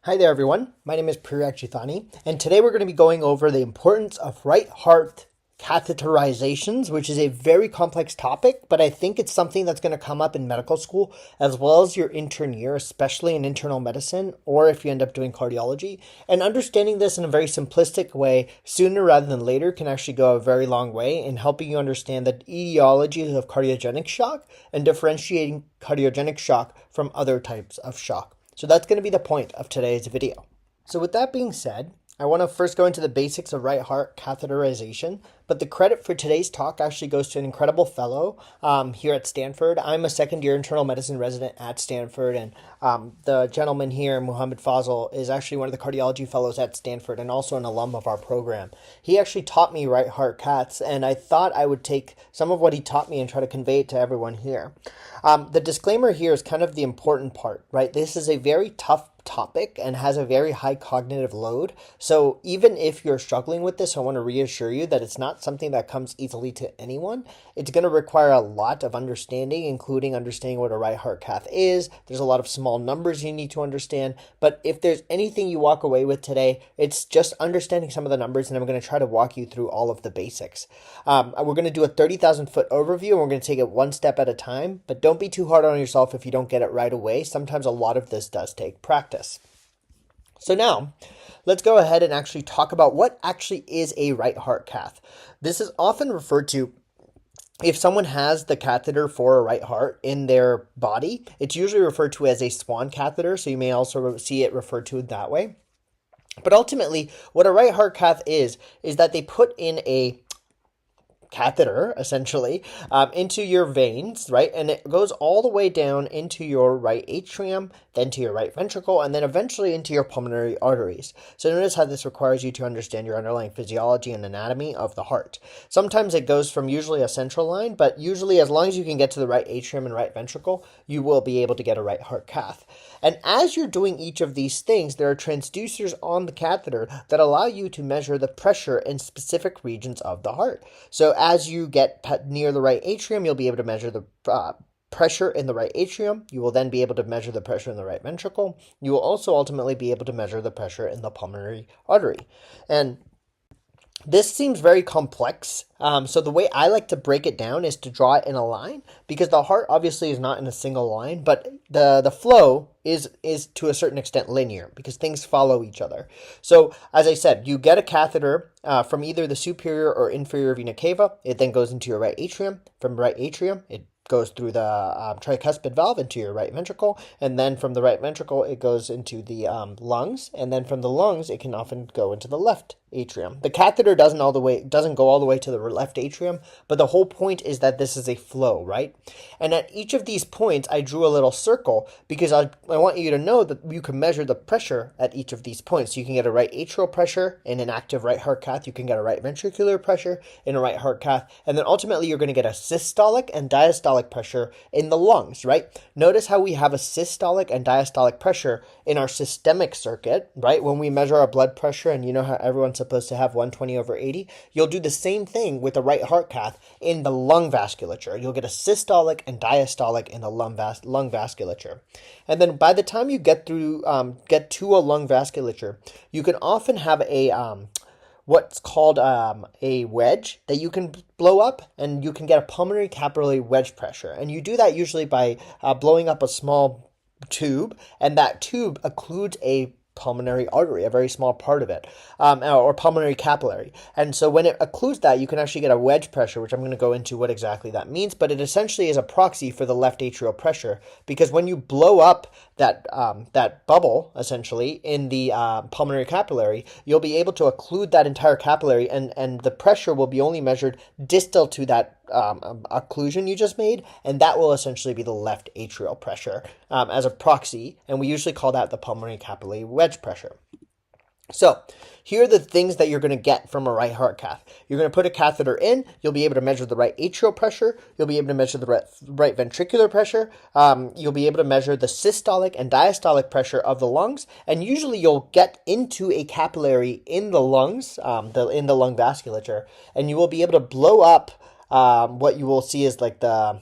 Hi there everyone, my name is Perak Juthani, and today we're going to be going over the importance of right heart catheterizations, which is a very complex topic, but I think it's something that's going to come up in medical school as well as your intern year, especially in internal medicine, or if you end up doing cardiology. And understanding this in a very simplistic way sooner rather than later can actually go a very long way in helping you understand the etiologies of cardiogenic shock and differentiating cardiogenic shock from other types of shock. So that's going to be the point of today's video. So with that being said, I want to first go into the basics of right heart catheterization, but the credit for today's talk actually goes to an incredible fellow here at Stanford. I'm a second year internal medicine resident at Stanford, and the gentleman here, Muhammad Fazal, is actually one of the cardiology fellows at Stanford and also an alum of our program. He actually taught me right heart caths, and I thought I would take some of what he taught me and try to convey it to everyone here. The disclaimer here is kind of the important part, right? This is a very tough topic and has a very high cognitive load. So even if you're struggling with this, I want to reassure you that it's not something that comes easily to anyone. It's going to require a lot of understanding, including understanding what a right heart cath is. There's a lot of small numbers you need to understand. But if there's anything you walk away with today, it's just understanding some of the numbers, and I'm going to try to walk you through all of the basics. We're going to do a 30,000 foot overview, and we're going to take it one step at a time. But don't be too hard on yourself if you don't get it right away. Sometimes a lot of this does take practice. So now, let's go ahead and actually talk about what actually is a right heart cath. This is often referred to, if someone has the catheter for a right heart in their body, it's usually referred to as a swan catheter, so you may also see it referred to that way. But ultimately, what a right heart cath is that they put in a catheter, essentially, into your veins, right? And it goes all the way down into your right atrium, then to your right ventricle, and then eventually into your pulmonary arteries. So notice how this requires you to understand your underlying physiology and anatomy of the heart. Sometimes it goes from usually a central line, but usually as long as you can get to the right atrium and right ventricle, you will be able to get a right heart cath. And as you're doing each of these things, there are transducers on the catheter that allow you to measure the pressure in specific regions of the heart. So as you get near the right atrium, you'll be able to measure the pressure in the right atrium. You will then be able to measure the pressure in the right ventricle. You will also ultimately be able to measure the pressure in the pulmonary artery. And this seems very complex, so the way I like to break it down is to draw it in a line, because the heart obviously is not in a single line, but the flow is to a certain extent linear, because things follow each other. So as I said, you get a catheter from either the superior or inferior vena cava. It then goes into your right atrium. From right atrium, it goes through the tricuspid valve into your right ventricle, and then from the right ventricle it goes into the lungs, and then from the lungs it can often go into the left atrium. The catheter doesn't go all the way to the left atrium, but the whole point is that this is a flow, right? And at each of these points I drew a little circle because I want you to know that you can measure the pressure at each of these points. You can get a right atrial pressure in an active right heart cath, you can get a right ventricular pressure in a right heart cath, and then ultimately you're going to get a systolic and diastolic pressure in the lungs, right? Notice how we have a systolic and diastolic pressure in our systemic circuit, right? When we measure our blood pressure, and you know how everyone's supposed to have 120/80, you'll do the same thing with the right heart cath in the lung vasculature. You'll get a systolic and diastolic in the lung vasculature. And then by the time you get to a lung vasculature, you can often have a what's called a wedge that you can blow up, and you can get a pulmonary capillary wedge pressure. And you do that usually by blowing up a small tube, and that tube occludes a pulmonary artery, a very small part of it, or pulmonary capillary. And so when it occludes that, you can actually get a wedge pressure, which I'm going to go into what exactly that means, but it essentially is a proxy for the left atrial pressure, because when you blow up that bubble, essentially, in the pulmonary capillary, you'll be able to occlude that entire capillary, and the pressure will be only measured distal to that occlusion you just made, and that will essentially be the left atrial pressure as a proxy, and we usually call that the pulmonary capillary wedge pressure. So here are the things that you're going to get from a right heart cath. You're going to put a catheter in. You'll be able to measure the right atrial pressure. You'll be able to measure the right ventricular pressure. You'll be able to measure the systolic and diastolic pressure of the lungs. And usually you'll get into a capillary in the lungs, in the lung vasculature, and you will be able to blow up what you will see is like the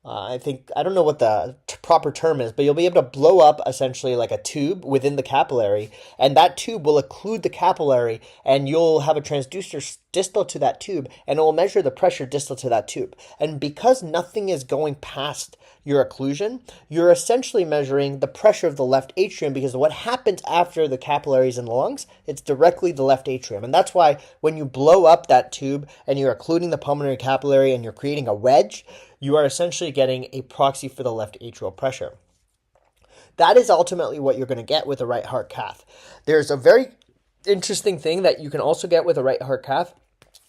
I don't know what the proper term is, but you'll be able to blow up essentially like a tube within the capillary, and that tube will occlude the capillary, and you'll have a transducer distal to that tube, and it will measure the pressure distal to that tube. And because nothing is going past your occlusion, you're essentially measuring the pressure of the left atrium, because what happens after the capillaries in the lungs, it's directly the left atrium. And that's why when you blow up that tube and you're occluding the pulmonary capillary and you're creating a wedge, you are essentially getting a proxy for the left atrial pressure. That is ultimately what you're going to get with a right heart cath. There's a very interesting thing that you can also get with a right heart cath.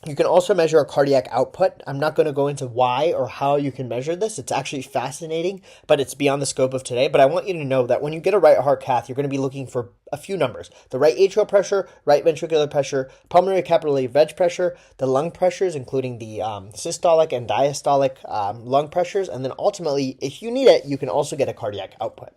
You can also measure a cardiac output. I'm not going to go into why or how you can measure this. It's actually fascinating, but it's beyond the scope of today. But I want you to know that when you get a right heart cath, you're going to be looking for a few numbers: the right atrial pressure, right ventricular pressure, pulmonary capillary wedge pressure, the lung pressures, including the systolic and diastolic lung pressures, and then ultimately, if you need it, you can also get a cardiac output.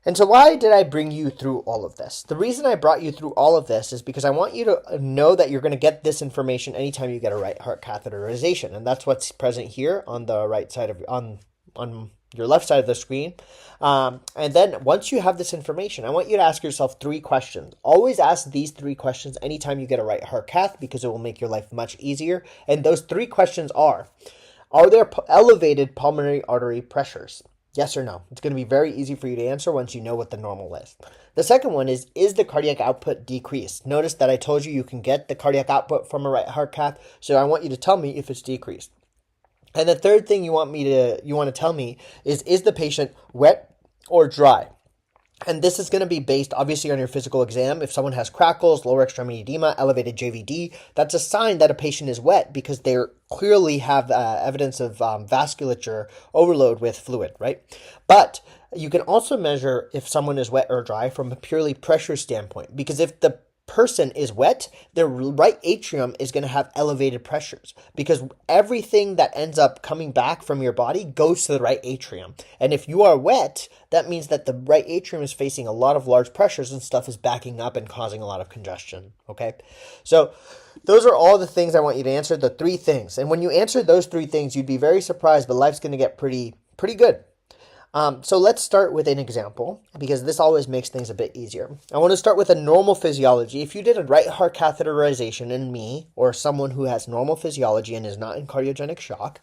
And so why did I bring you through all of this? The reason I brought you through all of this is because I want you to know that you're going to get this information anytime you get a right heart catheterization. And that's what's present here on the right side of, on your left side of the screen. And then once you have this information, I want you to ask yourself 3 questions. Always ask these 3 questions anytime you get a right heart cath, because it will make your life much easier. And those 3 questions are there elevated pulmonary artery pressures? Yes or no? It's going to be very easy for you to answer once you know what the normal is. The second one is the cardiac output decreased? Notice that I told you can get the cardiac output from a right heart cath, so I want you to tell me if it's decreased. And the third thing you want to tell me is the patient wet or dry? And this is going to be based obviously on your physical exam. If someone has crackles, lower extremity edema, elevated JVD, that's a sign that a patient is wet, because they clearly have evidence of vasculature overload with fluid, right? But you can also measure if someone is wet or dry from a purely pressure standpoint, because if the person is wet, their right atrium is going to have elevated pressures, because everything that ends up coming back from your body goes to the right atrium. And if you are wet, that means that the right atrium is facing a lot of large pressures and stuff is backing up and causing a lot of congestion. Okay, so those are all the things I want you to answer, the 3 things. And when you answer those 3 things, you'd be very surprised, but life's going to get pretty good. So let's start with an example, because this always makes things a bit easier. I want to start with a normal physiology. If you did a right heart catheterization in me, or someone who has normal physiology and is not in cardiogenic shock,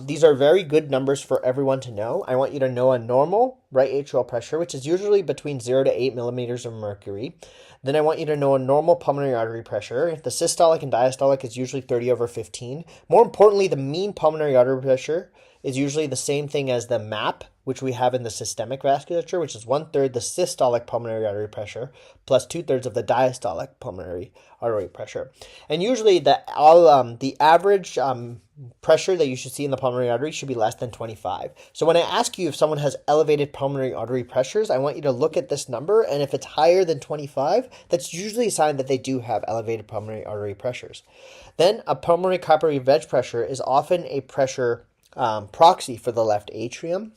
these are very good numbers for everyone to know. I want you to know a normal right atrial pressure, which is usually between 0 to 8 millimeters of mercury. Then I want you to know a normal pulmonary artery pressure. If the systolic and diastolic is usually 30/15. More importantly, the mean pulmonary artery pressure is usually the same thing as the MAP, which we have in the systemic vasculature, which is 1/3 the systolic pulmonary artery pressure plus 2/3 of the diastolic pulmonary artery pressure. And usually the average pressure that you should see in the pulmonary artery should be less than 25. So when I ask you if someone has elevated pulmonary artery pressures, I want you to look at this number, and if it's higher than 25, that's usually a sign that they do have elevated pulmonary artery pressures. Then a pulmonary capillary wedge pressure is often a pressure proxy for the left atrium.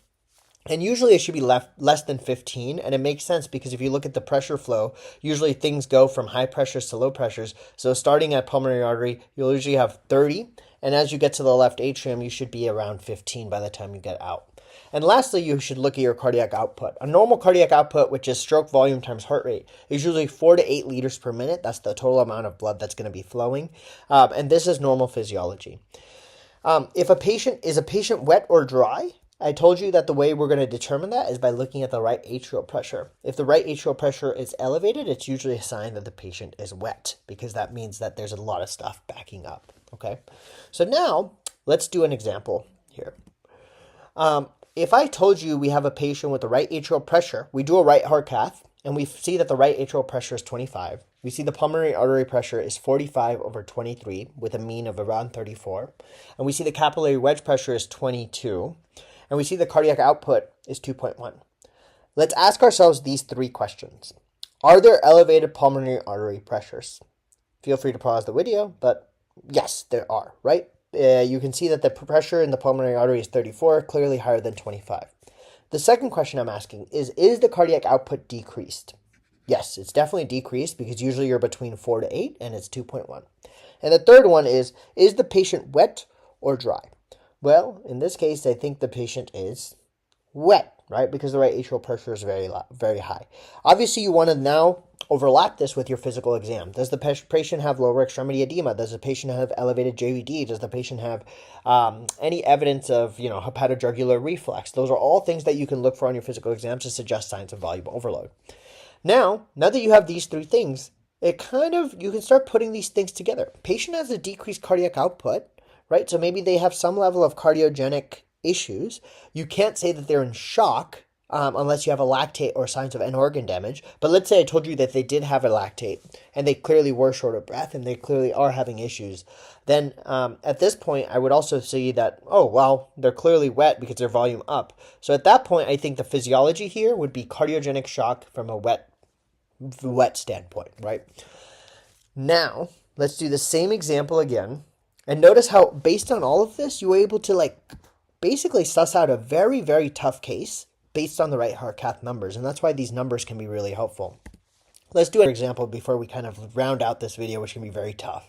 And usually it should be less than 15, and it makes sense because if you look at the pressure flow, usually things go from high pressures to low pressures. So starting at pulmonary artery, you'll usually have 30, and as you get to the left atrium, you should be around 15 by the time you get out. And lastly, you should look at your cardiac output. A normal cardiac output, which is stroke volume times heart rate, is usually 4 to 8 liters per minute. That's the total amount of blood that's going to be flowing, and this is normal physiology. If a patient is wet or dry, I told you that the way we're going to determine that is by looking at the right atrial pressure. If the right atrial pressure is elevated, it's usually a sign that the patient is wet, because that means that there's a lot of stuff backing up. Okay, so now let's do an example here. If I told you we have a patient with the right atrial pressure, we do a right heart cath, and we see that the right atrial pressure is 25. We see the pulmonary artery pressure is 45/23 with a mean of around 34. And we see the capillary wedge pressure is 22. And we see the cardiac output is 2.1. Let's ask ourselves these 3 questions. Are there elevated pulmonary artery pressures? Feel free to pause the video, but yes, there are, right? You can see that the pressure in the pulmonary artery is 34, clearly higher than 25. The second question I'm asking is the cardiac output decreased? Yes, it's definitely decreased, because usually you're between 4 to 8, and it's 2.1. And the third one is the patient wet or dry? Well, in this case, I think the patient is wet, right? Because the right atrial pressure is very high. Obviously, you want to now overlap this with your physical exam. Does the patient have lower extremity edema? Does the patient have elevated JVD? Does the patient have any evidence of, hepatojugular reflux? Those are all things that you can look for on your physical exam to suggest signs of volume overload. Now that you have these three things, you can start putting these things together. Patient has a decreased cardiac output, right? So maybe they have some level of cardiogenic issues. You can't say that they're in shock unless you have a lactate or signs of end organ damage. But let's say I told you that they did have a lactate and they clearly were short of breath and they clearly are having issues. Then at this point, I would also see that, oh, well, they're clearly wet because their volume up. So at that point, I think the physiology here would be cardiogenic shock from a wet standpoint, right? Now, let's do the same example again. And notice how, based on all of this, you were able to basically suss out a very, very tough case based on the right heart cath numbers. And that's why these numbers can be really helpful. Let's do an example before we kind of round out this video, which can be very tough.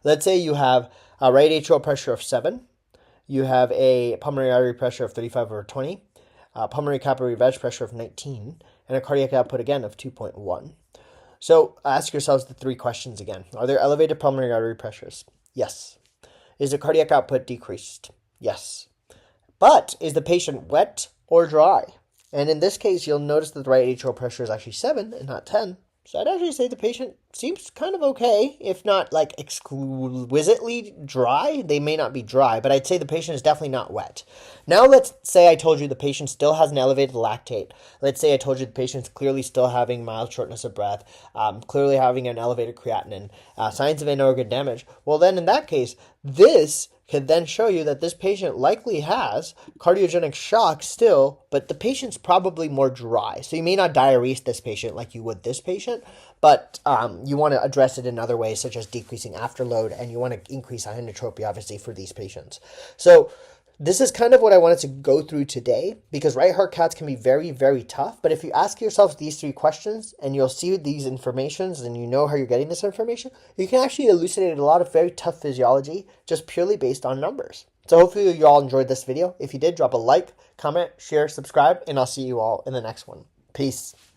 Let's say you have a right atrial pressure of 7. You have a pulmonary artery pressure of 35/20, pulmonary capillary veg pressure of 19, and a cardiac output again of 2.1. So ask yourselves the three questions again. Are there elevated pulmonary artery pressures? Yes. Is the cardiac output decreased? Yes. But is the patient wet or dry? And in this case, you'll notice that the right atrial pressure is actually 7 and not 10. So I'd actually say the patient seems kind of okay, if not exquisitely dry. They may not be dry, but I'd say the patient is definitely not wet. Now let's say I told you the patient still has an elevated lactate. Let's say I told you the patient's clearly still having mild shortness of breath, clearly having an elevated creatinine, signs of end organ damage. Well, then in that case, this could then show you that this patient likely has cardiogenic shock still, but the patient's probably more dry. So you may not diurese this patient like you would this patient, but you want to address it in other ways, such as decreasing afterload, and you want to increase inotropy, obviously, for these patients. So this is kind of what I wanted to go through today, because right heart caths can be very, very tough. But if you ask yourself these three questions and you'll see these informations and you know how you're getting this information, you can actually elucidate a lot of very tough physiology just purely based on numbers. So hopefully you all enjoyed this video. If you did, drop a like, comment, share, subscribe, and I'll see you all in the next one. Peace.